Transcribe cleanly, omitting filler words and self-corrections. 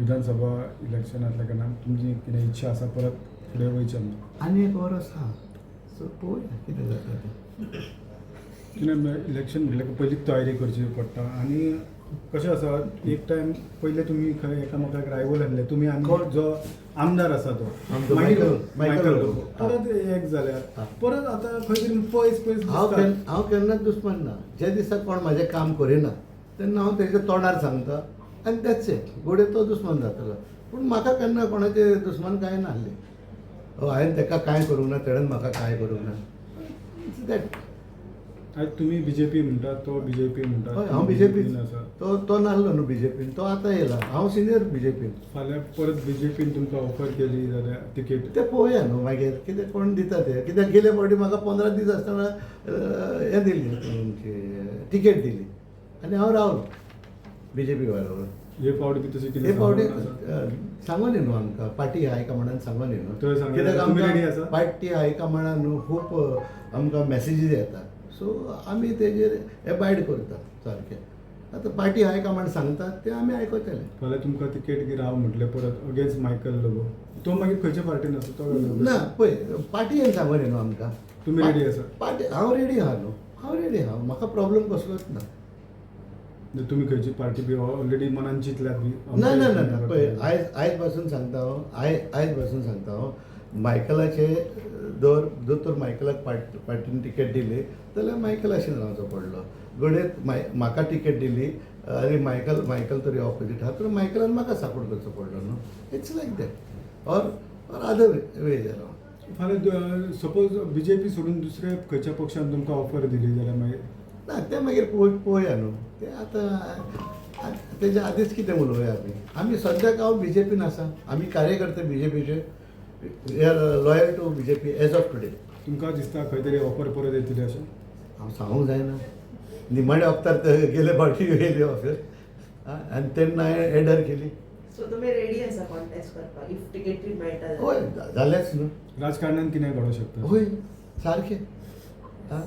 विधानसभा इलेक्शनांतल्या कारणान तुमची कितें इच्छा आसा परत फुडें वयचें आनी एक वर्स आहा सो पळोवया कितें जाता तें. कित्याक इलेक्शन म्हटल्यार पयलींच तयारी करची पडटा आनी कशें आसा एक टायम पयले तुमी खंय एकामेकाक रायवल आसले तुमी आनी कोण? जो आमदार आसा तो आमचो मायकल मायकल लोबो. हा. परत एक जाल्यार हा. परत आतां खंय तरी पयस पयस दिसता. हांव केन्नाच दुस्मान ना. जे दिसा कोण म्हाजें काम करिना तेन्ना हांव तेच्या तोंडार सांगता आनी दॅट्स इट. घोडये तो दुस्मान जातलो. पूण म्हाका केन्ना कोणाचे दुस्मान कांय नासलें. हांवें ताका कांय करूंक ना, तेणेन म्हाका कांय करूंक ना. It's that. आयज तुमी बीजेपी म्हणटात तो बीजेपी म्हणटा. हय हांव बीजेपी आसा तो नासलो न्हू बीजेपीन. तो आतां येयला. हांव सिनियर बीजेपीन. फाल्यां परत बीजेपीन तुमकां ऑफर केली जाल्यार तिकेट ते पळोवया न्हू मागीर कितें कोण दिता ते. कित्याक गेले फावटी म्हाका 15 दीस आसतना हें दिली तुमची टिकेट दिली आनी हांव रावलो बीजेपी बरोबर. हे फावटी बी तशें कितें हे फावटी सांगून आसा? सांगोनी न्हू आमकां पार्टी हायकमांडान सांगोनी न्हू. थंय सांगलें कित्याक जाल्यार तुमी ready आमकां आसा? पार्टी हायकमांडान न्हू खूब आमकां मॅसेजीस येता. सो आमी तेजेर एबायड करता सारकें. आतां पार्टी हायकमांड सांगतात ते आमी आयकतले. फाल्यां तुमकां तिकेट की राव म्हटलें परत अगेन्स्ट मायकल लोबो. तो मागीर खंयच्या पार्टीन आसा तो ना पळय पार्टीयेन सांगोनी न्हू आमकां. तुमी ready आसा? पार्टी हांव रेडी आहा न्हू. हांव रेडी आहा. म्हाका प्रॉब्लेम कसलोच ना. तुमी खंयची पार्टी बी ऑलरेडी मनान चिंतल्यात बी? ना ना ना ना पळय आयज पासून सांगता हांव आयज पासून सांगता हांव मायकलाचे जर तर मायकलाक पार्टीन टिकेट दिली जाल्यार मायकलाशीन रावचो पडलो. घडये म्हाका टिकेट दिली आनी मायकल तरी ऑपोजीट आहा तर मायकलान म्हाका सपोर्ट करचो पडलो न्हू. It's like that or other way around. फाल्यां सपोज बीजेपी सोडून दुसऱ्या खंयच्या पक्षान तुमकां ऑफर दिली जाल्यार मागीर ना ते मागीर पळोवया न्हू. ते आतां तेच्या आदींच कितें उलोवया आमी सद्याक हांव बीजेपीन आसा. आमी कार्यकर्ते बीजेपीचे we are loyal to BJP as of today. तुमकां दिसता खंय तरी ऑफर परत येतली अशें? हांव सांगूंक जायना. निमाणे वक्तार ते गेले फावटी येयली ऑफर आनी तेन्ना हांवें एडर केली. सो तुमी रेडी आसा कॉन्टेस्ट करपाक इफ टिकेट मेळटा हय जालेंच न्हू. राजकारणान कितें घडोवंक शकता? हय सारकें. आं